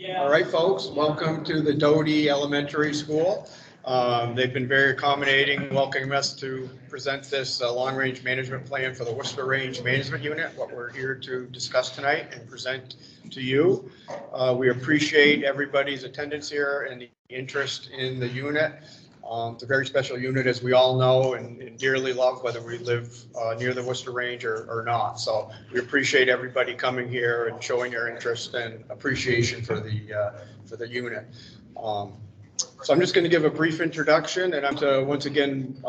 All right, folks, welcome to the Doty Elementary School. They've been very accommodating, welcoming us to present this long-range management plan for the Worcester Range Management Unit, what we're here to discuss tonight and present to you. We appreciate everybody's attendance here and the interest in the unit. It's a very special unit, as we all know, and dearly love, whether we live near the Worcester Range or not. So we appreciate everybody coming here and showing their interest and appreciation for the unit. So I'm just going to give a brief introduction, and I'm to once again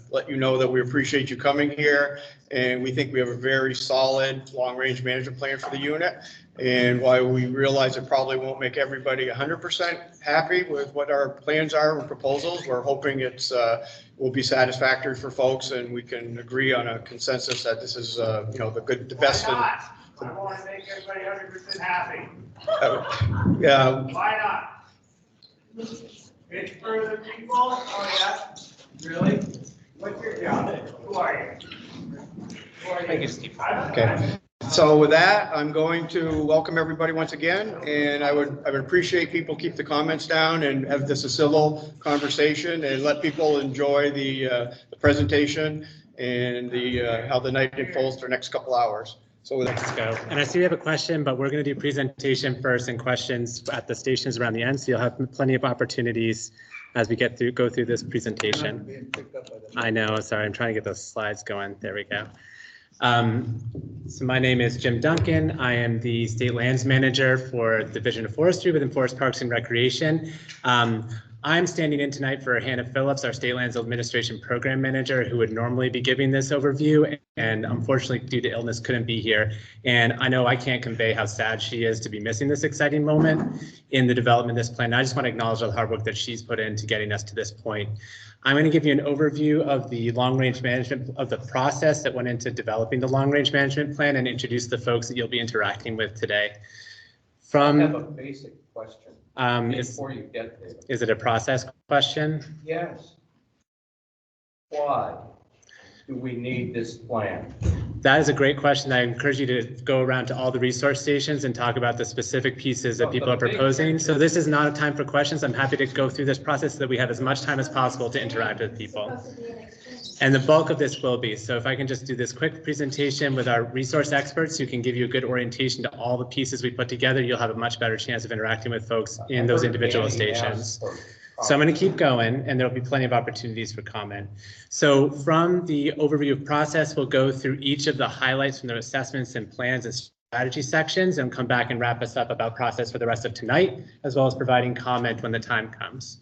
let you know that we appreciate you coming here, and we think we have a very solid long-range management plan for the unit. And while we realize it probably won't make everybody 100% happy with what our plans are and proposals, we're hoping it's will be satisfactory for folks, and we can agree on a consensus that this is the best. Why not? I want to make everybody 100% happy. Yeah. Why not? It's for the people. Oh yeah. Really? What's your job? Who are you? Thank you, Steve. Okay. So with that, I'm going to welcome everybody once again, and I would appreciate people keep the comments down and have this a civil conversation and let people enjoy the presentation and how the night unfolds for the next couple hours. So let's go. And I see we have a question, but we're going to do presentation first and questions at the stations around the end, so you'll have plenty of opportunities as we go through this presentation. I know, sorry, I'm trying to get those slides going. There we go. So my name is Jim Duncan. I am the State Lands Manager for the Division of Forestry within Forest Parks and Recreation. I'm standing in tonight for Hannah Phillips, our State Lands Administration Program Manager, who would normally be giving this overview, and unfortunately due to illness couldn't be here. And I know I can't convey how sad she is to be missing this exciting moment in the development of this plan. I just want to acknowledge all the hard work that she's put into getting us to this point. I'm going to give you an overview of the long-range management, of the process that went into developing the long-range management plan, and introduce the folks that you'll be interacting with today. I have a basic question before you get there. Is it a process question? Yes. Why do we need this plan? That is a great question. I encourage you to go around to all the resource stations and talk about the specific pieces that people are proposing. So this is not a time for questions. I'm happy to go through this process so that we have as much time as possible to interact with people. And the bulk of this will be. So if I can just do this quick presentation with our resource experts who can give you a good orientation to all the pieces we put together, you'll have a much better chance of interacting with folks in those individual stations. So I'm going to keep going, and there'll be plenty of opportunities for comment. So from the overview of process, we'll go through each of the highlights from the assessments and plans and strategy sections, and come back and wrap us up about process for the rest of tonight, as well as providing comment when the time comes.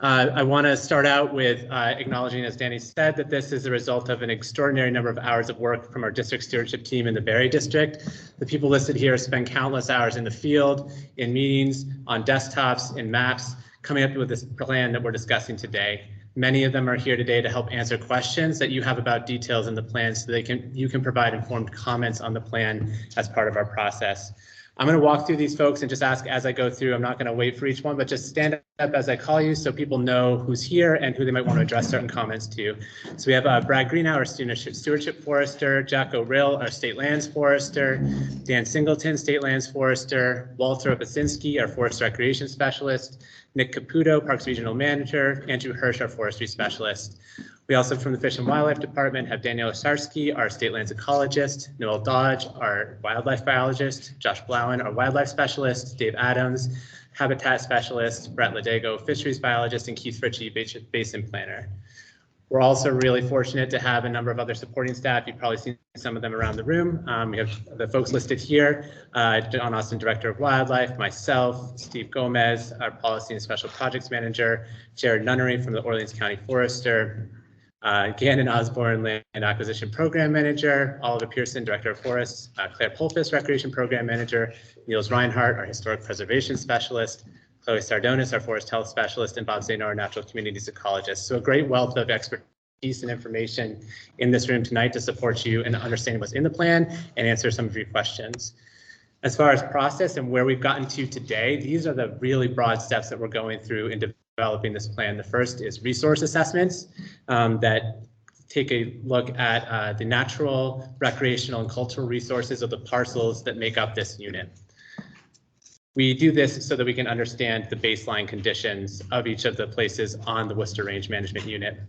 I want to start out with acknowledging, as Danny said, that this is a result of an extraordinary number of hours of work from our district stewardship team in the Barre District. The people listed here spend countless hours in the field, in meetings, on desktops, in maps, coming up with this plan that we're discussing today. Many of them are here today to help answer questions that you have about details in the plan, so you can provide informed comments on the plan as part of our process. I'm going to walk through these folks and just ask as I go through. I'm not going to wait for each one, but just stand up as I call you so people know who's here and who they might want to address certain comments to. So we have Brad Greenow, our Stewardship Forester, Jack O'Rill, our State Lands Forester, Dan Singleton, State Lands Forester, Walter Opasinski, our Forest Recreation Specialist, Nick Caputo, Parks Regional Manager, Andrew Hirsch, our Forestry Specialist. We also, from the Fish and Wildlife Department, have Danielle Osarsky, our State Lands Ecologist, Noel Dodge, our Wildlife Biologist, Josh Blauen, our Wildlife Specialist, Dave Adams, Habitat Specialist, Brett Ladego, Fisheries Biologist, and Keith Ritchie, Basin Planner. We're also really fortunate to have a number of other supporting staff. You've probably seen some of them around the room. We have the folks listed here, John Austin, Director of Wildlife, myself, Steve Gomez, our Policy and Special Projects Manager, Jared Nunnery from the Orleans County Forester, Gannon Osborne, Land Acquisition Program Manager, Oliver Pearson, Director of Forests, Claire Polfus, Recreation Program Manager, Niels Reinhardt, our Historic Preservation Specialist, Chloe Sardonis, our Forest Health Specialist, and Bob Zeno, our Natural Communities Ecologist. So a great wealth of expertise and information in this room tonight to support you in understanding what's in the plan and answer some of your questions. As far as process and where we've gotten to today, these are the really broad steps that we're going through in developing this plan. The first is resource assessments that take a look at the natural, recreational, and cultural resources of the parcels that make up this unit. We do this so that we can understand the baseline conditions of each of the places on the Worcester Range Management Unit.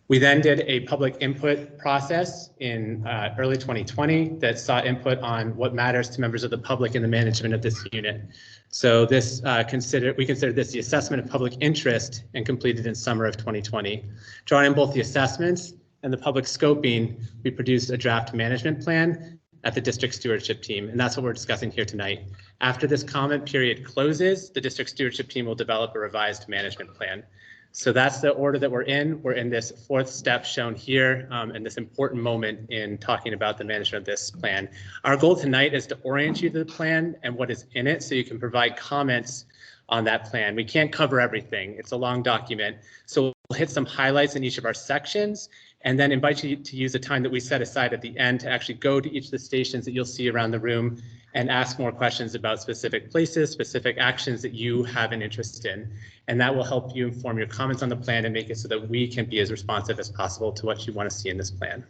We then did a public input process in early 2020 that sought input on what matters to members of the public in the management of this unit. So this we consider this the assessment of public interest and completed in summer of 2020. Drawing in both the assessments and the public scoping, we produced a draft management plan at the district stewardship team, and that's what we're discussing here tonight. After this comment period closes, the district stewardship team will develop a revised management plan. So that's the order that we're in. We're in this fourth step shown here, and this important moment in talking about the management of this plan. Our goal tonight is to orient you to the plan and what is in it so you can provide comments on that plan. We can't cover everything. It's a long document. So we'll hit some highlights in each of our sections and then invite you to use the time that we set aside at the end to actually go to each of the stations that you'll see around the room and ask more questions about specific places, specific actions that you have an interest in. And that will help you inform your comments on the plan and make it so that we can be as responsive as possible to what you want to see in this plan.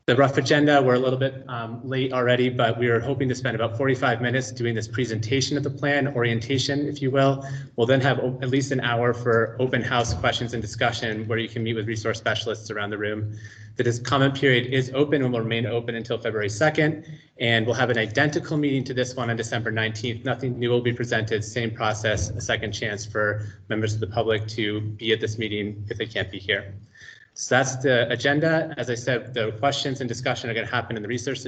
The rough agenda, we're a little bit late already, but we are hoping to spend about 45 minutes doing this presentation of the plan, orientation, if you will. We'll then have at least an hour for open house questions and discussion where you can meet with resource specialists around the room. This comment period is open and will remain open until February 2nd, and we'll have an identical meeting to this one on December 19th. Nothing new will be presented, same process, a second chance for members of the public to be at this meeting if they can't be here. So that's the agenda. As I said, the questions and discussion are going to happen in the resource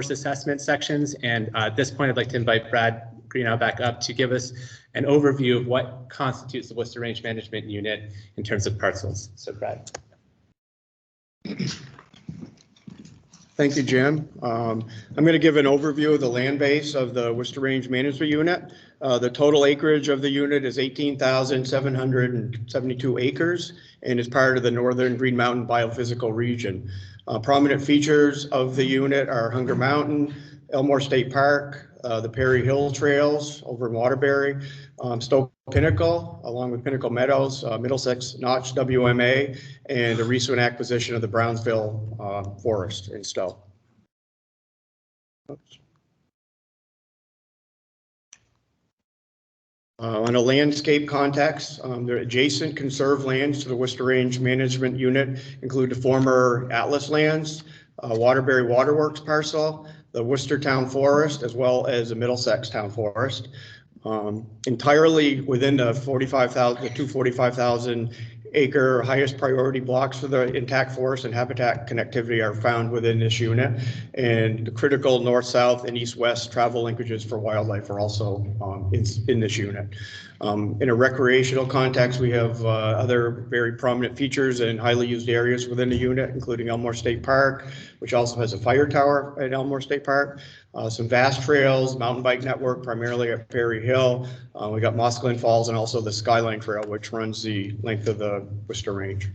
assessment sections. And at this point, I'd like to invite Brad Greenow back up to give us an overview of what constitutes the Worcester Range Management Unit in terms of parcels. So Brad. Thank you, Jim. I'm going to give an overview of the land base of the Worcester Range Management Unit. The total acreage of the unit is 18,772 acres and is part of the Northern Green Mountain Biophysical Region. Prominent features of the unit are Hunger Mountain, Elmore State Park, the Perry Hill Trails over in Waterbury, Stowe Pinnacle, along with Pinnacle Meadows, Middlesex Notch WMA, and a recent acquisition of the Brownsville Forest in Stowe. On a landscape context, the adjacent conserved lands to the Worcester Range Management Unit include the former Atlas lands, Waterbury Waterworks parcel, the Worcester Town Forest, as well as the Middlesex Town Forest. Entirely within the 245,000 acre highest priority blocks for the intact forest and habitat connectivity are found within this unit, and the critical north-south and east-west travel linkages for wildlife are also in this unit. In a recreational context, we have other very prominent features and highly used areas within the unit, including Elmore State Park, which also has a fire tower at Elmore State Park, some vast trails, mountain bike network, primarily at Perry Hill. We got Moss Glen Falls and also the Skyline Trail, which runs the length of the Worcester Range.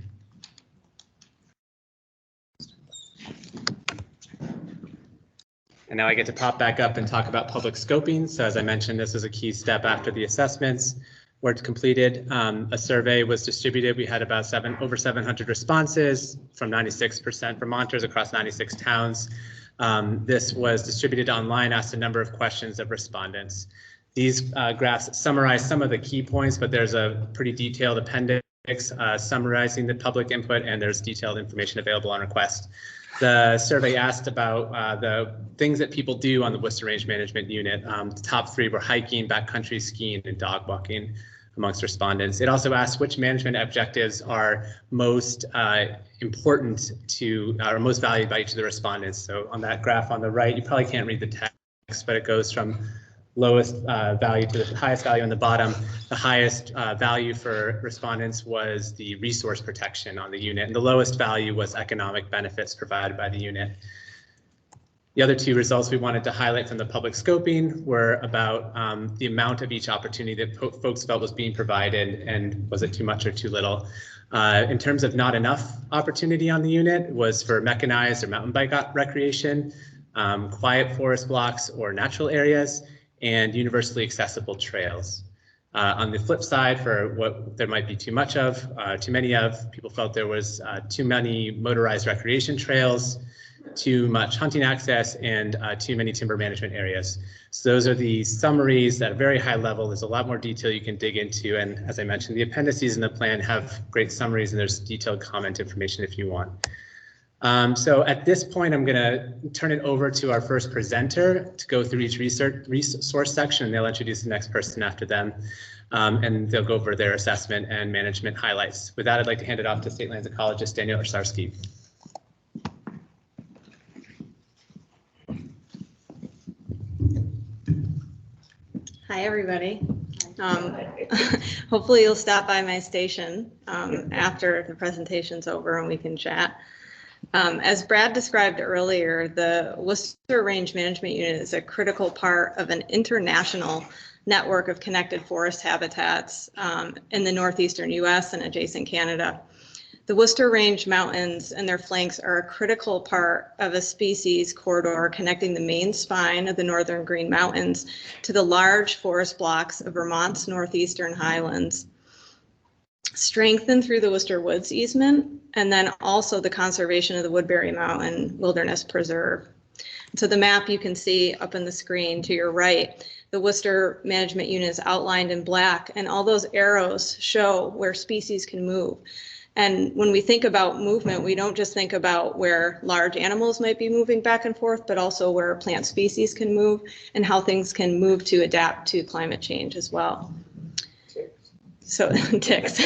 And now I get to pop back up and talk about public scoping. So as I mentioned, this is a key step after the assessments were completed. A survey was distributed. We had about over 700 responses from 96% Vermonters across 96 towns. This was distributed online, asked a number of questions of respondents. These graphs summarize some of the key points, but there's a pretty detailed appendix summarizing the public input, and there's detailed information available on request. The survey asked about the things that people do on the Worcester Range Management Unit. The top three were hiking, backcountry skiing, and dog walking amongst respondents. It also asked which management objectives are most important to, or most valued by each of the respondents. So on that graph on the right, you probably can't read the text, but it goes from lowest value to the highest value on the bottom. The highest value for respondents was the resource protection on the unit, and the lowest value was economic benefits provided by the unit. The other two results we wanted to highlight from the public scoping were about the amount of each opportunity that folks felt was being provided, and was it too much or too little. In terms of not enough opportunity on the unit was for mechanized or mountain bike recreation, quiet forest blocks or natural areas, and universally accessible trails. On the flip side, for what there might be too much of, too many of, people felt there was too many motorized recreation trails, too much hunting access, and too many timber management areas. So those are the summaries at a very high level. There's a lot more detail you can dig into. And as I mentioned, the appendices in the plan have great summaries and there's detailed comment information if you want. So at this point, I'm going to turn it over to our first presenter to go through each resource section. They'll introduce the next person after them, and they'll go over their assessment and management highlights. With that, I'd like to hand it off to State Lands ecologist Daniel Osarski. Hi, everybody. Hopefully you'll stop by my station after the presentation's over and we can chat. As Brad described earlier, the Worcester Range Management Unit is a critical part of an international network of connected forest habitats in the northeastern US and adjacent Canada. The Worcester Range Mountains and their flanks are a critical part of a species corridor connecting the main spine of the Northern Green Mountains to the large forest blocks of Vermont's northeastern highlands, strengthened through the Worcester Woods easement, and then also the conservation of the Woodbury Mountain Wilderness Preserve. So the map you can see up on the screen to your right, the Worcester Management Unit is outlined in black, and all those arrows show where species can move. And when we think about movement, we don't just think about where large animals might be moving back and forth, but also where plant species can move and how things can move to adapt to climate change as well. So ticks.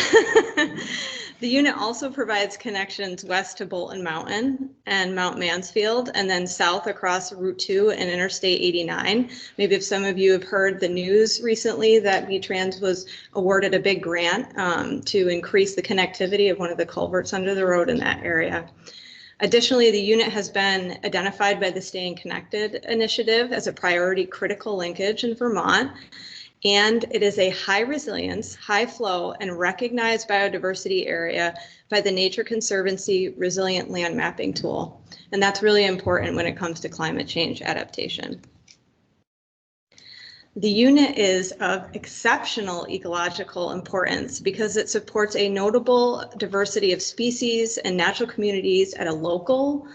The unit also provides connections west to Bolton Mountain and Mount Mansfield, and then south across Route 2 and Interstate 89. Maybe if some of you have heard the news recently that VTrans was awarded a big grant to increase the connectivity of one of the culverts under the road in that area. Additionally, the unit has been identified by the Staying Connected initiative as a priority critical linkage in Vermont. And it is a high resilience, high flow, and recognized biodiversity area by the Nature Conservancy Resilient Land Mapping Tool. And that's really important when it comes to climate change adaptation. The unit is of exceptional ecological importance because it supports a notable diversity of species and natural communities at a local,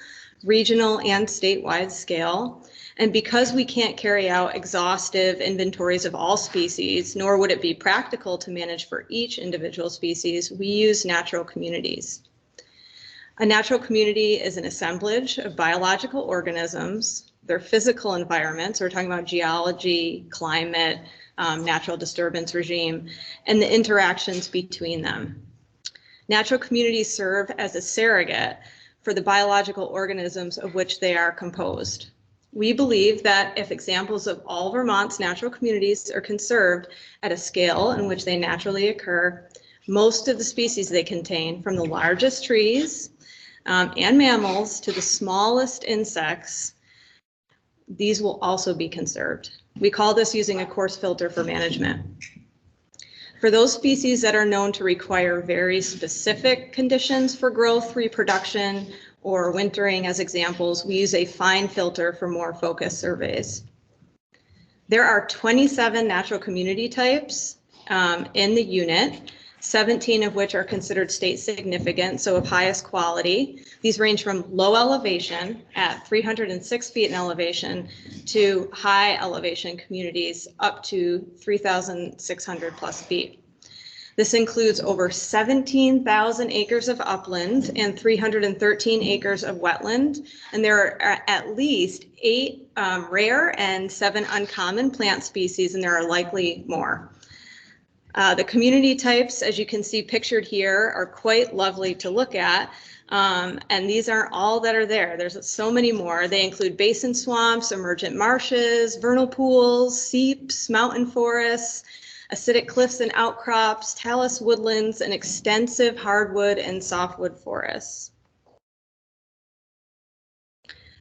regional, and statewide scale. And because we can't carry out exhaustive inventories of all species, nor would it be practical to manage for each individual species, we use natural communities. A natural community is an assemblage of biological organisms, their physical environments, we're talking about geology, climate, natural disturbance regime, and the interactions between them. Natural communities serve as a surrogate for the biological organisms of which they are composed. We believe that if examples of all Vermont's natural communities are conserved at a scale in which they naturally occur, most of the species they contain, from the largest trees and mammals to the smallest insects, these will also be conserved. We call this using a coarse filter for management. For those species that are known to require very specific conditions for growth, reproduction, or wintering as examples, we use a fine filter for more focused surveys. There are 27 natural community types in the unit, 17 of which are considered state significant, so of highest quality. These range from low elevation at 306 feet in elevation to high elevation communities up to 3,600 plus feet. This includes over 17,000 acres of upland and 313 acres of wetland. And there are at least 8 rare and 7 uncommon plant species, and there are likely more. The community types, as you can see pictured here, are quite lovely to look at. And these aren't all that are there. There's so many more. They include basin swamps, emergent marshes, vernal pools, seeps, mountain forests, acidic cliffs and outcrops, talus woodlands, and extensive hardwood and softwood forests.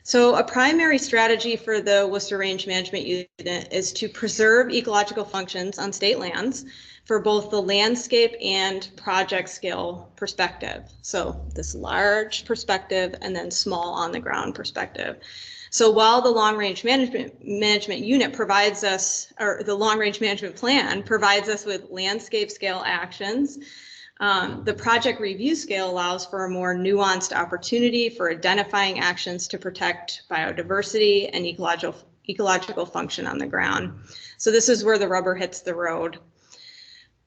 So a primary strategy for the Worcester Range Management Unit is to preserve ecological functions on state lands for both the landscape and project scale perspective. So this large perspective and then small on the ground perspective. So while the Long Range Management Unit provides us, or the Long Range Management Plan provides us with landscape scale actions, the project review scale allows for a more nuanced opportunity for identifying actions to protect biodiversity and ecological function on the ground. So this is where the rubber hits the road.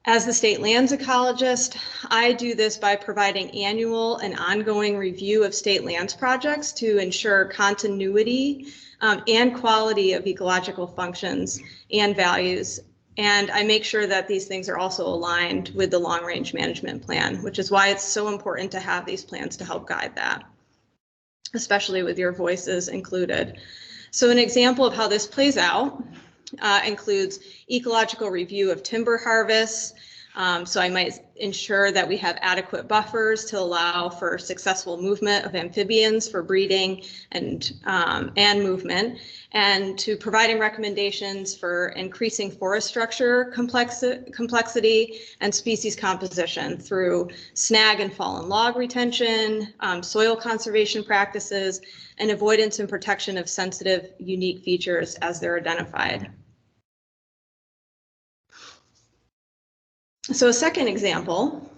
As the state lands ecologist, I do this by providing annual and ongoing review of state lands projects to ensure continuity and quality of ecological functions and values. And I make sure that these things are also aligned with the long-range management plan, which is why it's so important to have these plans to help guide that, especially with your voices included. So an example of how this plays out includes ecological review of timber harvests. So I might ensure that we have adequate buffers to allow for successful movement of amphibians for breeding and movement, and to providing recommendations for increasing forest structure complexity and species composition through snag and fallen log retention, soil conservation practices, and avoidance and protection of sensitive, unique features as they're identified. So a second example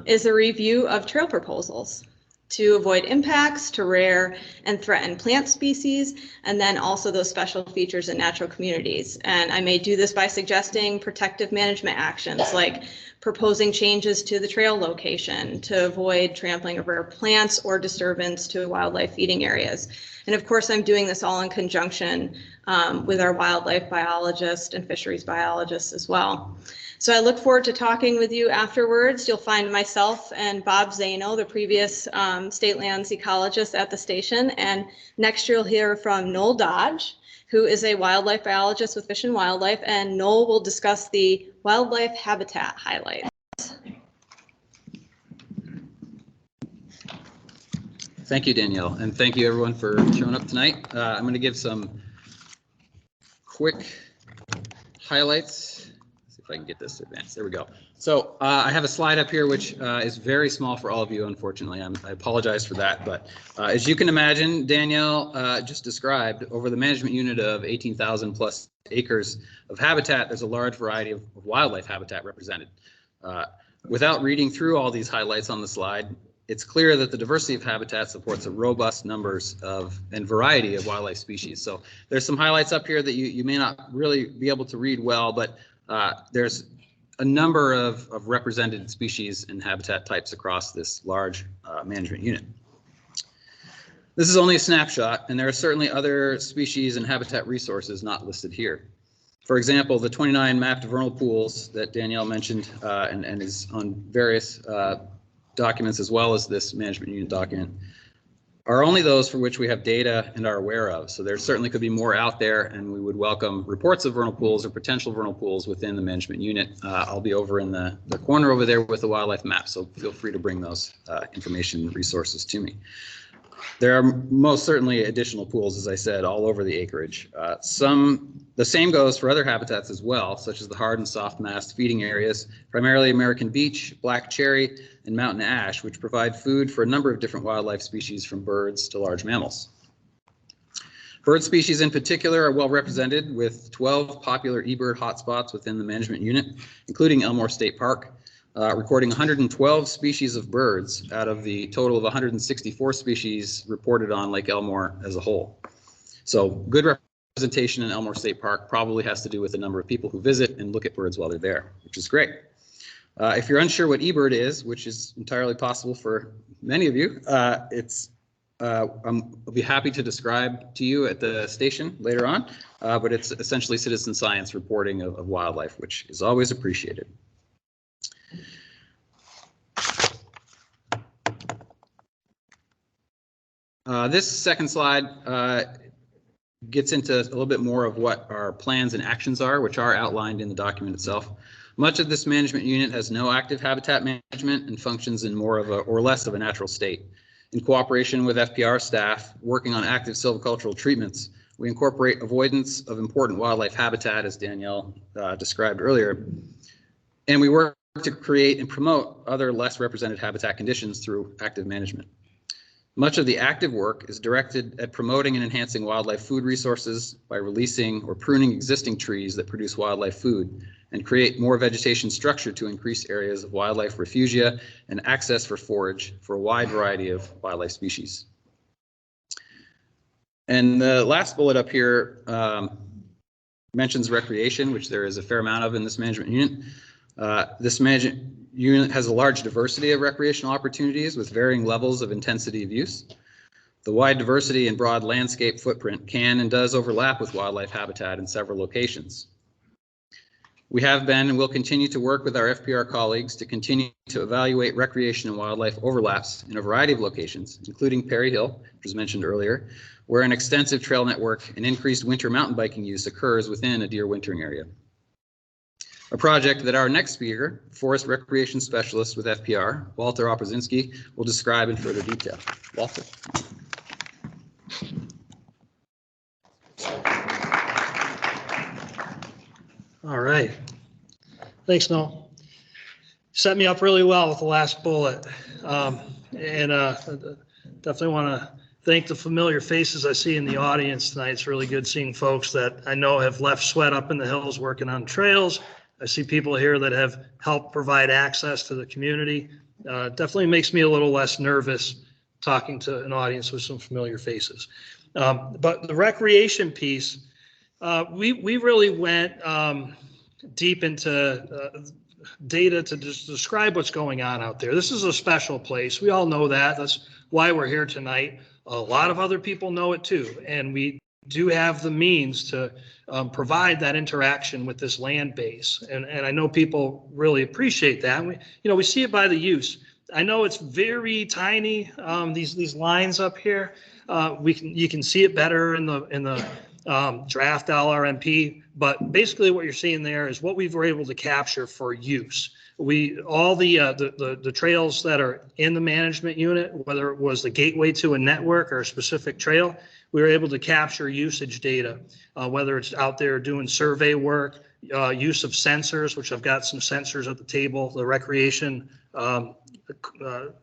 is a review of trail proposals to avoid impacts to rare and threatened plant species, and then also those special features in natural communities. And I may do this by suggesting protective management actions like proposing changes to the trail location to avoid trampling of rare plants or disturbance to wildlife feeding areas. And of course, I'm doing this all in conjunction with our wildlife biologist and fisheries biologists as well. So I look forward to talking with you afterwards. You'll find myself and Bob Zano, the previous state lands ecologist at the station. And next you'll hear from Noel Dodge, who is a wildlife biologist with Fish and Wildlife. And Noel will discuss the wildlife habitat highlights. Thank you, Danielle. And thank you everyone for showing up tonight. I'm going to give some quick highlights. If I can get this to advance, there we go. So I have a slide up here which is very small for all of you, unfortunately. I apologize for that, but as you can imagine, Danielle just described, over the management unit of 18,000 plus acres of habitat, there's a large variety of wildlife habitat represented. Without reading through all these highlights on the slide, it's clear that the diversity of habitat supports a robust numbers of and variety of wildlife species. So there's some highlights up here that you may not really be able to read well, but there's a number of represented species and habitat types across this large management unit. This is only a snapshot, and there are certainly other species and habitat resources not listed here. For example, the 29 mapped vernal pools that Danielle mentioned and is on various documents as well as this management unit document are only those for which we have data and are aware of. So there certainly could be more out there, and we would welcome reports of vernal pools or potential vernal pools within the management unit. I'll be over in the corner over there with the wildlife map, so feel free to bring those information resources to me. There are most certainly additional pools, as I said, all over the acreage. The same goes for other habitats as well, such as the hard and soft mast feeding areas, primarily American beech, black cherry, and mountain ash, which provide food for a number of different wildlife species from birds to large mammals. Bird species in particular are well represented with 12 popular eBird hotspots within the management unit, including Elmore State Park, recording 112 species of birds out of the total of 164 species reported on Lake Elmore as a whole. So good representation in Elmore State Park probably has to do with the number of people who visit and look at birds while they're there, which is great. If you're unsure what eBird is, which is entirely possible for many of you, I'll be happy to describe to you at the station later on, but it's essentially citizen science reporting of wildlife, which is always appreciated. This second slide gets into a little bit more of what our plans and actions are, which are outlined in the document itself. Much of this management unit has no active habitat management and functions in more of a or less of a natural state. In cooperation with FPR staff working on active silvicultural treatments, we incorporate avoidance of important wildlife habitat, as Danielle described earlier, and we work to create and promote other less represented habitat conditions through active management. Much of the active work is directed at promoting and enhancing wildlife food resources by releasing or pruning existing trees that produce wildlife food and create more vegetation structure to increase areas of wildlife refugia and access for forage for a wide variety of wildlife species. And the last bullet up here mentions recreation, which there is a fair amount of in this management unit. This management unit has a large diversity of recreational opportunities with varying levels of intensity of use. The wide diversity and broad landscape footprint can and does overlap with wildlife habitat in several locations. We have been and will continue to work with our FPR colleagues to continue to evaluate recreation and wildlife overlaps in a variety of locations, including Perry Hill, which was mentioned earlier, where an extensive trail network and increased winter mountain biking use occurs within a deer wintering area. A project that our next speaker, forest recreation specialist with FPR, Walter Opozinski, will describe in further detail. Walter. All right. Thanks, Noel. Set me up really well with the last bullet. Definitely want to thank the familiar faces I see in the audience tonight. It's really good seeing folks that I know have left sweat up in the hills working on trails. I see people here that have helped provide access to the community. Definitely makes me a little less nervous talking to an audience with some familiar faces. But the recreation piece, we really went deep into data to just describe what's going on out there. This is a special place. We all know that. That's why we're here tonight. A lot of other people know it too. And we do have the means to provide that interaction with this land base. And I know people really appreciate that. We see it by the use. I know it's very tiny, these lines up here. You can see it better in the draft LRMP, but basically what you're seeing there is what we were able to capture for use. All the trails that are in the management unit, whether it was the gateway to a network or a specific trail, we were able to capture usage data, whether it's out there doing survey work, use of sensors, which I've got some sensors at the table, the recreation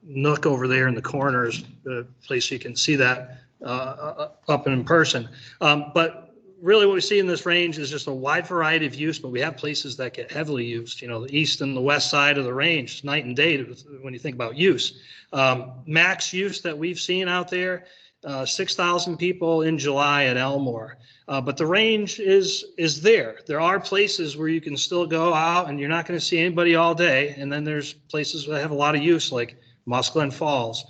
nook over there in the corners, the place you can see that up and in person. But really what we see in this range is just a wide variety of use, but we have places that get heavily used. The east and the west side of the range, night and day when you think about use. Max use that we've seen out there, 6,000 people in July at Elmore. But the range is there. There are places where you can still go out and you're not going to see anybody all day. And then there's places that have a lot of use like Musklen Falls,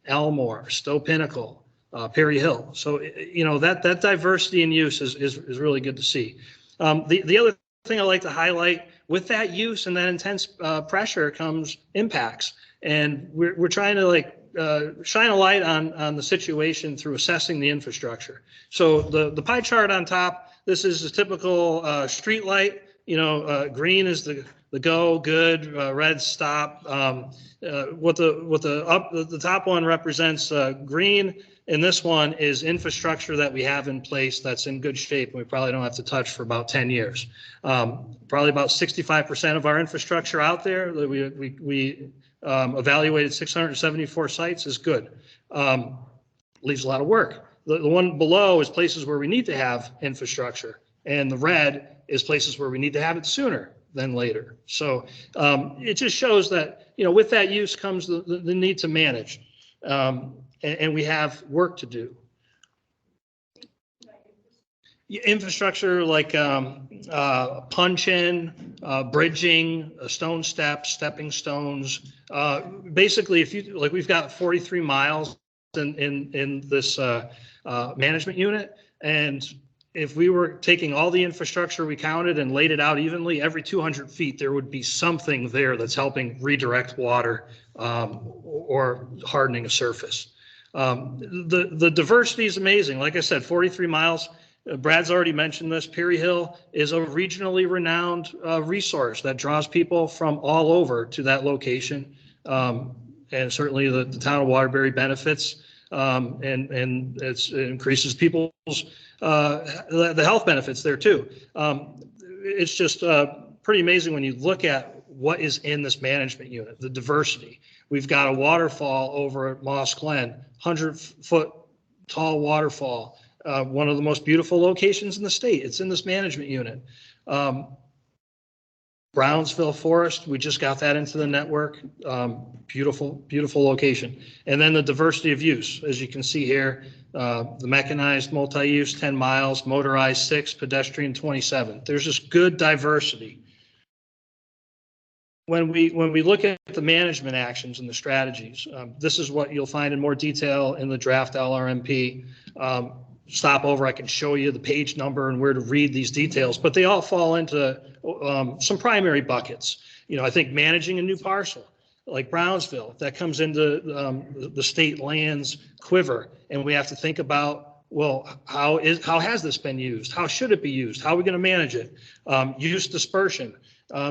Elmore, Stowe Pinnacle, Perry Hill. So, that diversity in use is really good to see. The other thing I like to highlight, with that use and that intense pressure comes impacts. And we're trying to shine a light on the situation through assessing the infrastructure. So the pie chart on top, this is a typical street light. Green is the go, good, red, stop. What the top one represents green, and this one is infrastructure that we have in place that's in good shape and we probably don't have to touch for about 10 years. Probably about 65% of our infrastructure out there that we evaluated 674 sites is good. Leaves a lot of work. The one below is places where we need to have infrastructure, and the red is places where we need to have it sooner than later. So it just shows that, with that use comes the need to manage, and we have work to do. Infrastructure like punch-in, bridging, stone steps, stepping stones. Basically, we've got 43 miles in this management unit, and if we were taking all the infrastructure we counted and laid it out evenly, every 200 feet, there would be something there that's helping redirect water or hardening a surface. The diversity is amazing. Like I said, 43 miles. Brad's already mentioned this. Perry Hill is a regionally renowned resource that draws people from all over to that location. And certainly the town of Waterbury benefits, and it increases people's the health benefits there too. It's just pretty amazing when you look at what is in this management unit, the diversity. We've got a waterfall over at Moss Glen, 100-foot tall waterfall. One of the most beautiful locations in the state. It's in this management unit. Brownsville Forest, we just got that into the network. Beautiful, beautiful location. And then the diversity of use, as you can see here, the mechanized multi-use 10 miles, motorized 6, pedestrian 27. There's just good diversity. When we look at the management actions and the strategies, this is what you'll find in more detail in the draft LRMP. Stop over, I can show you the page number and where to read these details, but they all fall into some primary buckets. You know, I think managing a new parcel like Brownsville, if that comes into the state lands quiver, and we have to think about, well, how has this been used? How should it be used? How are we going to manage it? Use dispersion.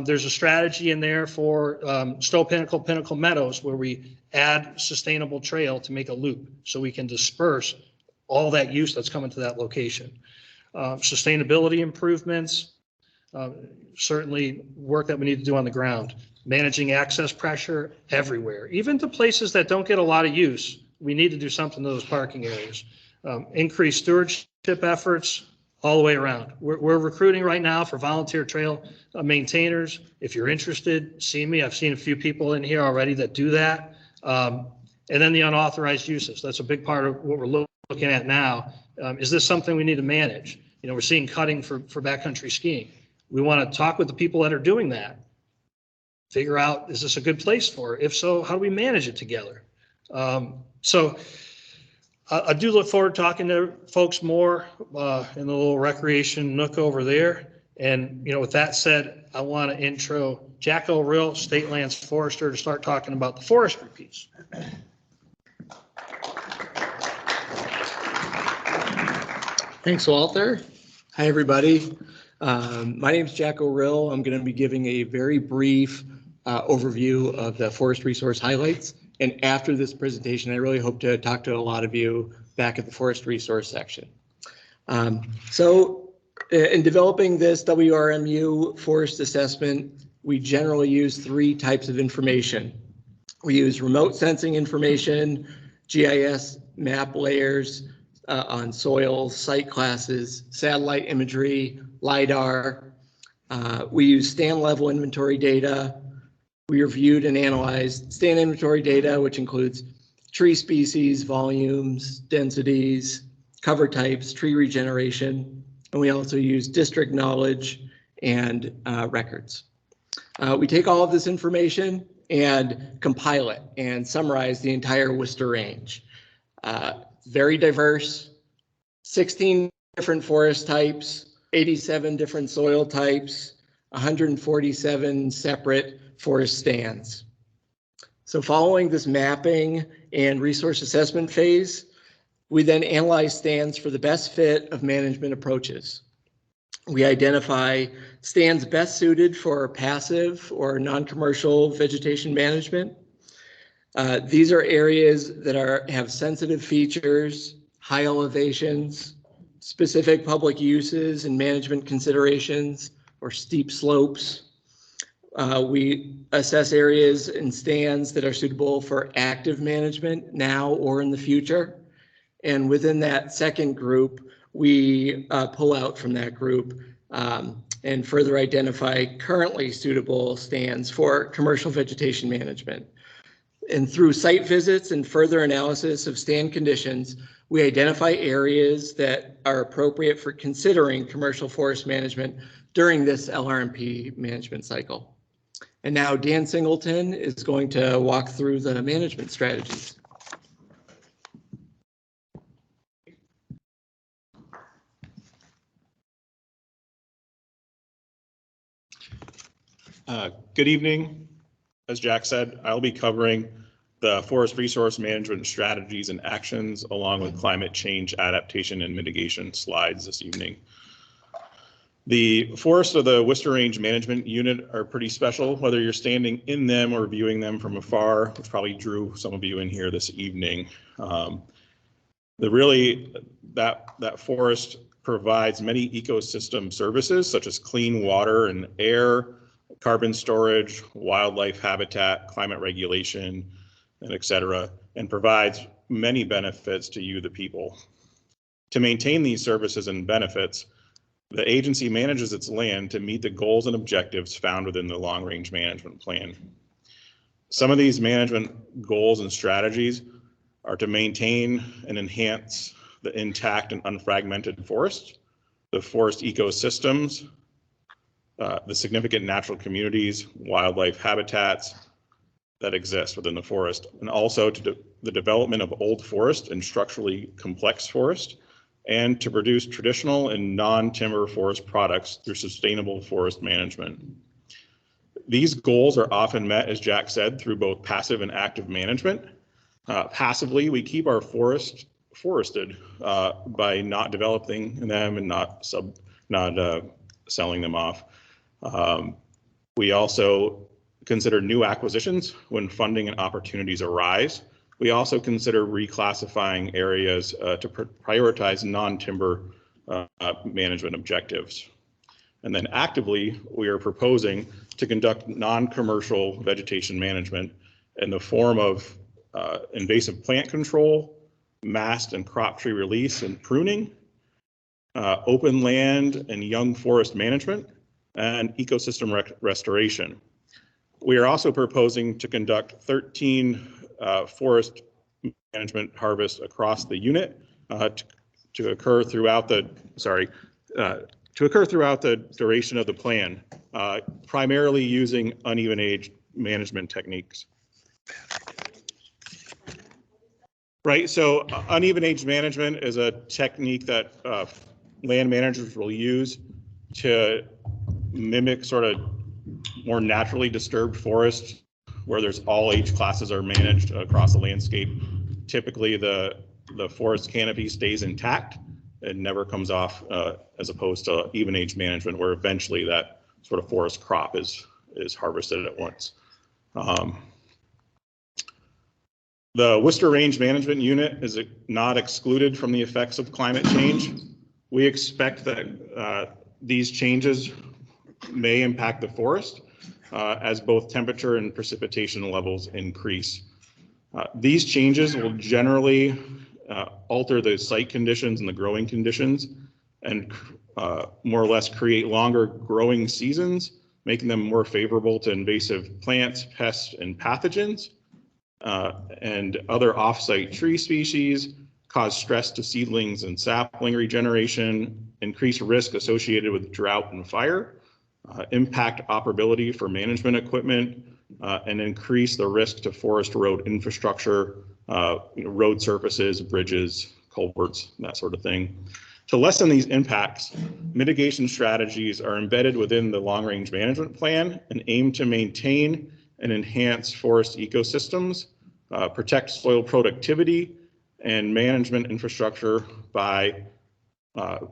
There's a strategy in there for Stowe Pinnacle Meadows, where we add sustainable trail to make a loop so we can disperse all that use that's coming to that location. Sustainability improvements, certainly work that we need to do on the ground. Managing access pressure everywhere, even to places that don't get a lot of use. We need to do something to those parking areas. Increase stewardship efforts all the way around. We're recruiting right now for volunteer trail maintainers. If you're interested, see me. I've seen a few people in here already that do that. And then the unauthorized uses. That's a big part of what we're looking at now. Is this something we need to manage? You know, we're seeing cutting for backcountry skiing. We want to talk with the people that are doing that. Figure out, is this a good place for it? If so, how do we manage it together? So I do look forward to talking to folks more in the little recreation nook over there. And, you know, with that said, I want to intro Jack O'Rill, State Lands Forester, to start talking about the forestry piece. Thanks, Walter. Hi, everybody. My name is Jack O'Rill. I'm going to be giving a very brief overview of the forest resource highlights. And after this presentation, I really hope to talk to a lot of you back at the forest resource section. So in developing this WRMU forest assessment, we generally use 3 types of information. We use remote sensing information, GIS map layers on soils, site classes, satellite imagery, LIDAR. We use stand level inventory data. We reviewed and analyzed stand inventory data, which includes tree species, volumes, densities, cover types, tree regeneration, and we also use district knowledge and records. We take all of this information and compile it and summarize the entire Worcester range. Very diverse, 16 different forest types, 87 different soil types, 147 separate forest stands. So following this mapping and resource assessment phase, we then analyze stands for the best fit of management approaches. We identify stands best suited for passive or non-commercial vegetation management. These are areas that have sensitive features, high elevations, specific public uses and management considerations, or steep slopes. We assess areas and stands that are suitable for active management now or in the future. And within that second group, we pull out from that group and further identify currently suitable stands for commercial vegetation management. And through site visits and further analysis of stand conditions, we identify areas that are appropriate for considering commercial forest management during this LRMP management cycle. And now Dan Singleton is going to walk through the management strategies. Good evening. As Jack said, I'll be covering the forest resource management strategies and actions along with climate change adaptation and mitigation slides this evening. The forests of the Worcester Range Management Unit are pretty special, whether you're standing in them or viewing them from afar, which probably drew some of you in here this evening. That forest provides many ecosystem services such as clean water and air, carbon storage, wildlife habitat, climate regulation, and et cetera, and provides many benefits to you, the people. To maintain these services and benefits, The agency manages its land to meet the goals and objectives found within the long-range management plan. Some of these management goals and strategies are to maintain and enhance the intact and unfragmented forest, the forest ecosystems, the significant natural communities, wildlife habitats that exist within the forest, and also to the development of old forest and structurally complex forest, and to produce traditional and non-timber forest products through sustainable forest management. These goals are often met, as Jack said, through both passive and active management. Passively, we keep our forest forested by not developing them and not selling them off. We also consider new acquisitions when funding and opportunities arise. We also consider reclassifying areas to prioritize non-timber management objectives. And then actively, we are proposing to conduct non-commercial vegetation management in the form of invasive plant control, mast and crop tree release and pruning, open land and young forest management, and ecosystem restoration. We are also proposing to conduct 13 forest management harvests across the unit to occur throughout the duration of the plan, primarily using uneven age management techniques. Right, so uneven age management is a technique that land managers will use to mimic sort of more naturally disturbed forests where there's all age classes are managed across the landscape. Typically the forest canopy stays intact and never comes off, as opposed to even age management where eventually that sort of forest crop is harvested at once. The Worcester Range Management Unit is not excluded from the effects of climate change. We expect that these changes may impact the forest as both temperature and precipitation levels increase. These changes will generally alter the site conditions and the growing conditions and more or less create longer growing seasons, making them more favorable to invasive plants, pests, and pathogens. And other off-site tree species, cause stress to seedlings and sapling regeneration, increase risk associated with drought and fire, impact operability for management equipment, and increase the risk to forest road infrastructure, road surfaces, bridges, culverts, that sort of thing. To lessen these impacts, mitigation strategies are embedded within the long-range management plan and aim to maintain and enhance forest ecosystems, protect soil productivity and management infrastructure by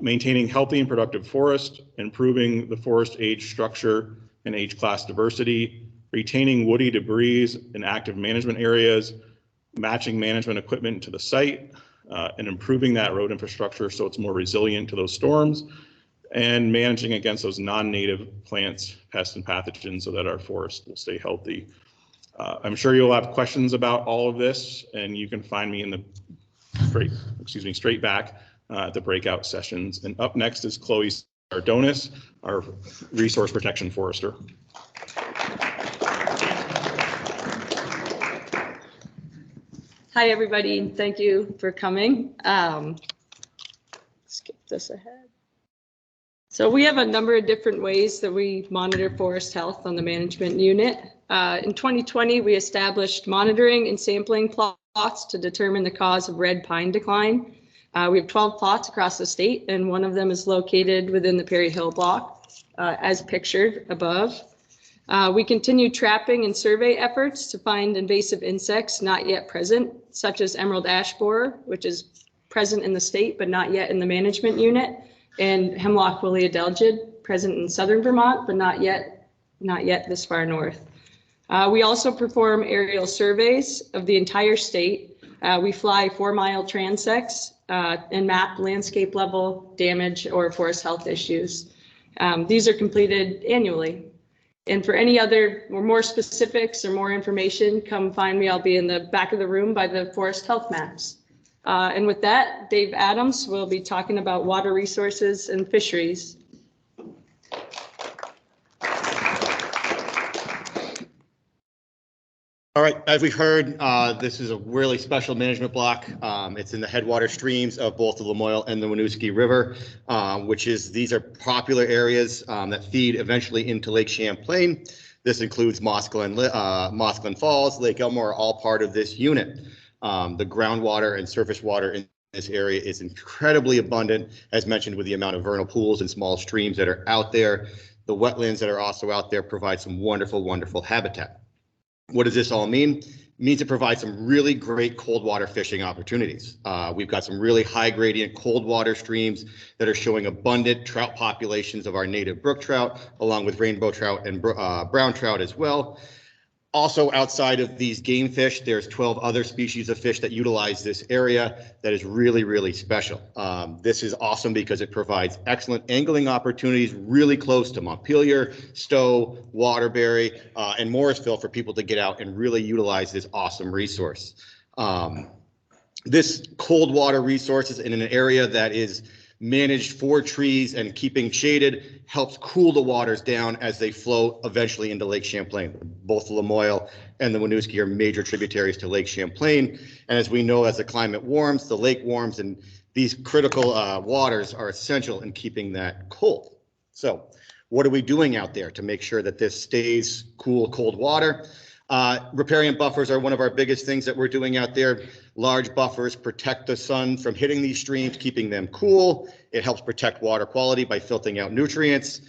maintaining healthy and productive forest, improving the forest age structure and age class diversity, retaining woody debris in active management areas, matching management equipment to the site, and improving that road infrastructure so it's more resilient to those storms, and managing against those non-native plants, pests, and pathogens so that our forest will stay healthy. I'm sure you'll have questions about all of this, and you can find me in the straight back at the breakout sessions. And up next is Chloe Sardonis, our resource protection forester. Hi, everybody. Thank you for coming. Skip this ahead. So we have a number of different ways that we monitor forest health on the management unit. In 2020, we established monitoring and sampling plots to determine the cause of red pine decline. We have 12 plots across the state, and one of them is located within the Perry Hill block, as pictured above. We continue trapping and survey efforts to find invasive insects not yet present, such as emerald ash borer, which is present in the state but not yet in the management unit, and hemlock woolly adelgid, present in southern Vermont but not yet this far north. We also perform aerial surveys of the entire state. We fly 4-mile transects and map landscape level damage or forest health issues. These are completed annually. And for any other or more specifics or more information, come find me. I'll be in the back of the room by the forest health maps. And with that, Dave Adams will be talking about water resources and fisheries. All right, as we heard, this is a really special management block. It's in the headwater streams of both the Lamoille and the Winooski River, these are popular areas that feed eventually into Lake Champlain. This includes Mossglen Falls, Lake Elmore, are all part of this unit. The groundwater and surface water in this area is incredibly abundant, as mentioned, with the amount of vernal pools and small streams that are out there. The wetlands that are also out there provide some wonderful, wonderful habitat. What does this all mean? It means it provides some really great cold water fishing opportunities. We've got some really high gradient cold water streams that are showing abundant trout populations of our native brook trout, along with rainbow trout and brown trout as well. Also, outside of these game fish, there's 12 other species of fish that utilize this area that is really, really special. This is awesome because it provides excellent angling opportunities really close to Montpelier, Stowe, Waterbury, and Morrisville for people to get out and really utilize this awesome resource. This cold water resource is in an area that is managed for trees and keeping shaded, helps cool the waters down as they flow eventually into Lake Champlain. Both the Lamoille and the Winooski are major tributaries to Lake Champlain. And as we know, as the climate warms, the lake warms, and these critical waters are essential in keeping that cold. So what are we doing out there to make sure that this stays cool, cold water? Riparian buffers are one of our biggest things that we're doing out there. Large buffers protect the sun from hitting these streams, keeping them cool. It helps protect water quality by filtering out nutrients.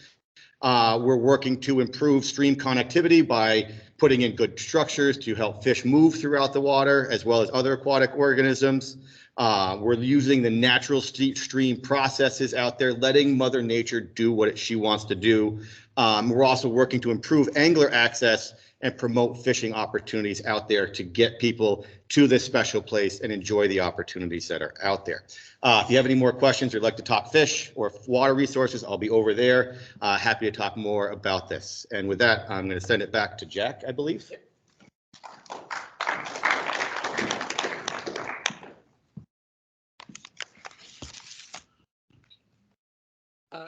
We're working to improve stream connectivity by putting in good structures to help fish move throughout the water, as well as other aquatic organisms. We're using the natural stream processes out there, letting Mother Nature do what she wants to do. We're also working to improve angler access and promote fishing opportunities out there to get people to this special place and enjoy the opportunities that are out there. If you have any more questions or like to talk fish or water resources, I'll be over there. Happy to talk more about this. And with that, I'm going to send it back to Jack, I believe.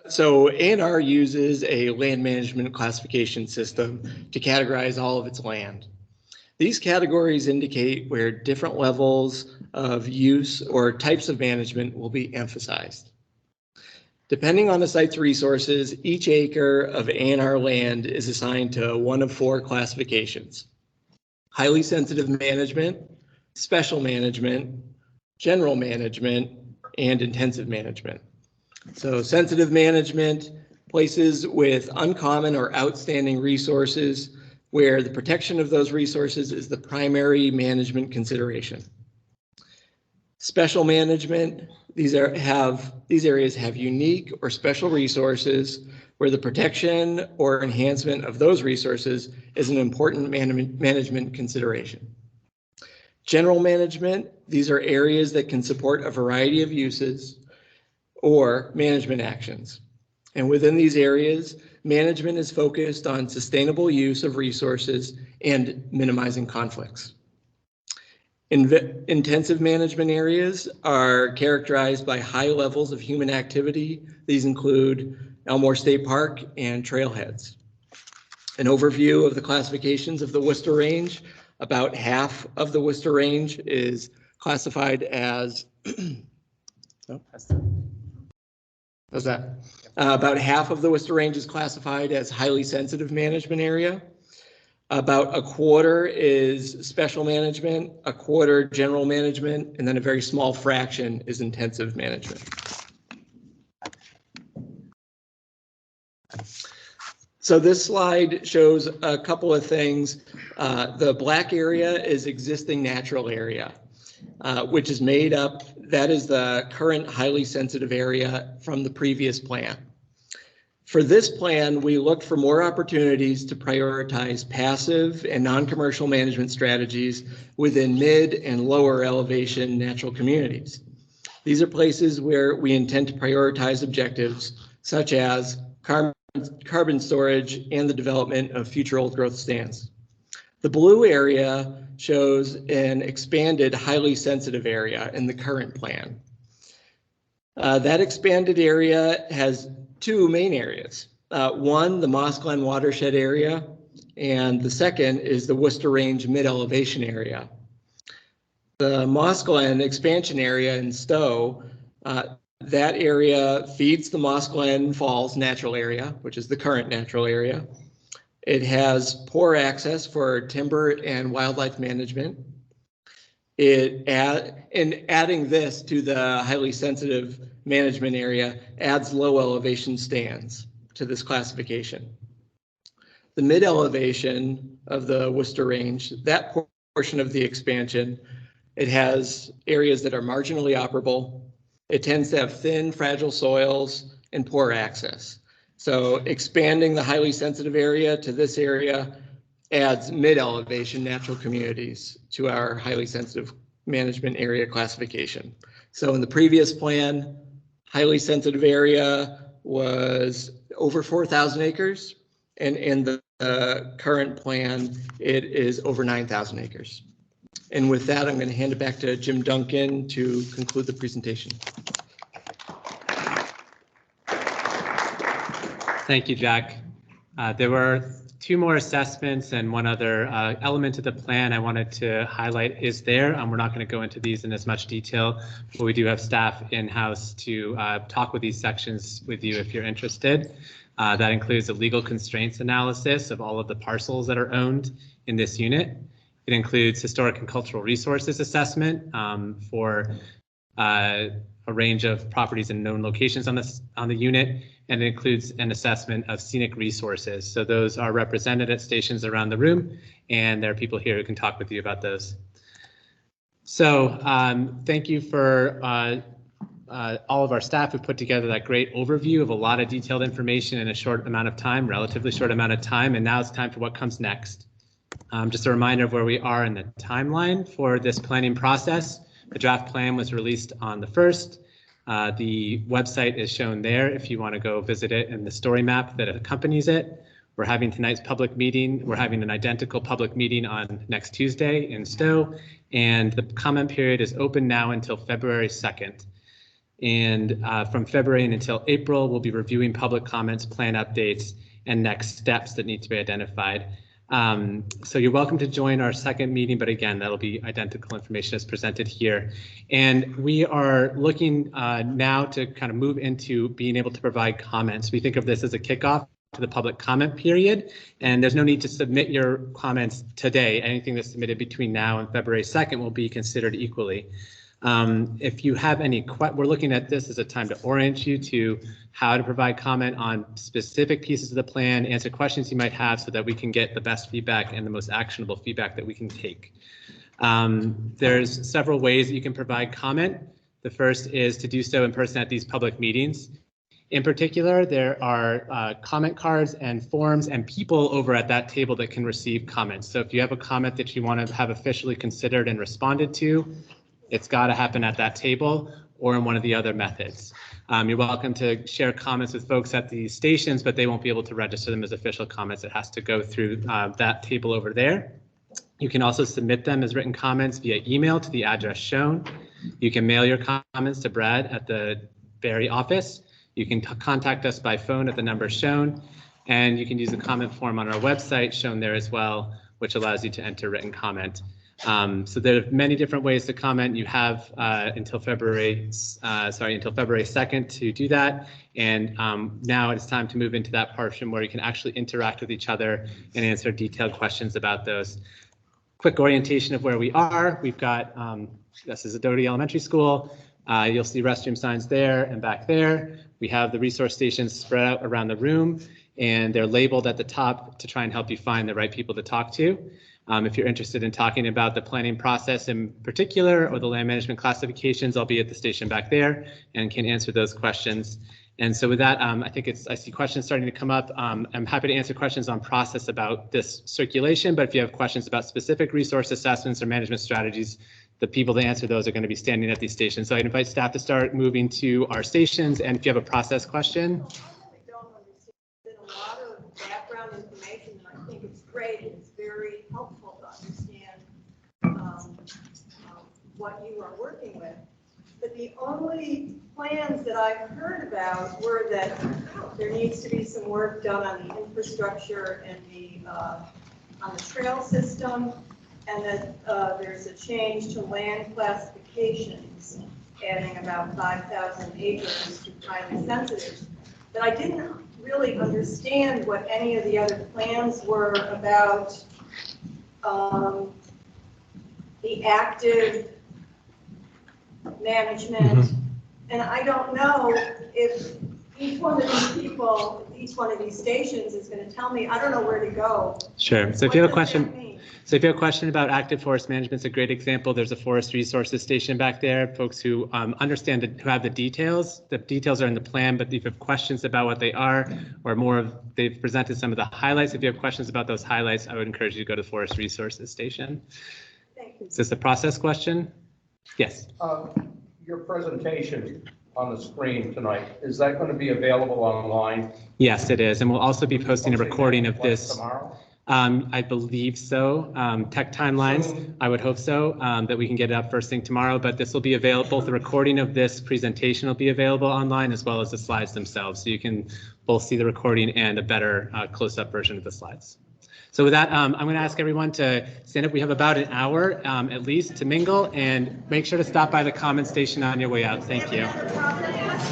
So A&R uses a land management classification system to categorize all of its land. These categories indicate where different levels of use or types of management will be emphasized. Depending on the site's resources, each acre of A&R land is assigned to one of four classifications: highly sensitive management, special management, general management, and intensive management. So sensitive management, places with uncommon or outstanding resources where the protection of those resources is the primary management consideration. Special management, these areas have unique or special resources where the protection or enhancement of those resources is an important management consideration. General management, these are areas that can support a variety of uses or management actions. And within these areas, management is focused on sustainable use of resources and minimizing conflicts. Intensive management areas are characterized by high levels of human activity. These include Elmore State Park and trailheads. An overview of the classifications of the Worcester Range: about half of the Worcester Range is classified as about half of the Worcester Range is classified as highly sensitive management area. About a quarter is special management, a quarter general management, and then a very small fraction is intensive management. So this slide shows a couple of things. The black area is existing natural area, which is made up, that is the current highly sensitive area from the previous plan. For this plan, we looked for more opportunities to prioritize passive and non-commercial management strategies within mid and lower elevation natural communities. These are places where we intend to prioritize objectives such as carbon storage and the development of future old growth stands. The blue area shows an expanded highly sensitive area in the current plan. That expanded area has two main areas. One, the Moss Glen watershed area, and the second is the Worcester Range mid-elevation area. The Moss Glen expansion area in Stowe, that area feeds the Moss Glen Falls natural area, which is the current natural area. It has poor access for timber and wildlife management. Adding this to the highly sensitive management area adds low elevation stands to this classification. The mid elevation of the Worcester Range, that portion of the expansion, it has areas that are marginally operable. It tends to have thin, fragile soils and poor access. So expanding the highly sensitive area to this area adds mid-elevation natural communities to our highly sensitive management area classification. So in the previous plan, highly sensitive area was over 4,000 acres, and in the current plan, it is over 9,000 acres. And with that, I'm going to hand it back to Jim Duncan to conclude the presentation. Thank you, Jack. There were two more assessments and one other element of the plan I wanted to highlight is there. We're not going to go into these in as much detail, but we do have staff in-house to talk with these sections with you if you're interested. That includes a legal constraints analysis of all of the parcels that are owned in this unit. It includes historic and cultural resources assessment for a range of properties and known locations on the unit, and it includes an assessment of scenic resources. So those are represented at stations around the room, and there are people here who can talk with you about those. So thank you for all of our staff who put together that great overview of a lot of detailed information in a short amount of time, relatively short amount of time, and now it's time for what comes next. Just a reminder of where we are in the timeline for this planning process. The draft plan was released on the 1st. The website is shown there if you want to go visit it, and the story map that accompanies it. We're having tonight's public meeting. We're having an identical public meeting on next Tuesday in Stowe, and the comment period is open now until February 2nd. And from February and until April, we'll be reviewing public comments, plan updates, and next steps that need to be identified. So you're welcome to join our second meeting, but again, that'll be identical information as presented here. And we are looking now to kind of move into being able to provide comments. We think of this as a kickoff to the public comment period, and there's no need to submit your comments today. Anything that's submitted between now and February 2nd will be considered equally. If you have any, we're looking at this as a time to orient you to how to provide comment on specific pieces of the plan, answer questions you might have so that we can get the best feedback and the most actionable feedback that we can take. There's several ways that you can provide comment. The first is to do so in person at these public meetings. In particular, there are comment cards and forms and people over at that table that can receive comments. So if you have a comment that you want to have officially considered and responded to, it's got to happen at that table or in one of the other methods. You're welcome to share comments with folks at the stations, but they won't be able to register them as official comments. It has to go through that table over there. You can also submit them as written comments via email to the address shown. You can mail your comments to Brad at the Barry office. You can contact us by phone at the number shown, and you can use the comment form on our website shown there as well, which allows you to enter written comment. So there are many different ways to comment. You have until February 2nd to do that. And now it's time to move into that portion where you can actually interact with each other and answer detailed questions about those. Quick orientation of where we are. We've got, this is a Doty Elementary School. You'll see restroom signs there and back there. We have the resource stations spread out around the room, and they're labeled at the top to try and help you find the right people to talk to. If you're interested in talking about the planning process in particular or the land management classifications, I'll be at the station back there and can answer those questions. And so with that, I think I see questions starting to come up. I'm happy to answer questions on process about this circulation, but if you have questions about specific resource assessments or management strategies, the people to answer those are going to be standing at these stations. So I invite staff to start moving to our stations, and if you have a process question. I don't understand a lot of background information, and I think it's great. It's very helpful to understand what you are working with. but the only plans that I've heard about were that there needs to be some work done on the infrastructure and on the trail system, and that there's a change to land classifications, adding about 5,000 acres to highly sensitive. But I didn't really understand what any of the other plans were about the active management. And I don't know if each one of these people, each one of these stations is going to tell me, I don't know where to go. Sure. So if you have a question, about active forest management, it's a great example. There's a forest resources station back there. Folks who understand, who have the details are in the plan, but if you have questions about what they are, or more of, they've presented some of the highlights. If you have questions about those highlights, I would encourage you to go to the forest resources station. Thank you. Is this a process question? Yes. Your presentation on the screen tonight, is that going to be available online? Yes, it is. And we'll also be posting a recording of this. Tomorrow? I believe so. Tech timelines, I would hope so, that we can get it up first thing tomorrow, but this will be available. The recording of this presentation will be available online, as well as the slides themselves. So you can both see the recording and a better close-up version of the slides. So with that, I'm going to ask everyone to stand up. We have about an hour at least to mingle, and make sure to stop by the comment station on your way out. Thank you.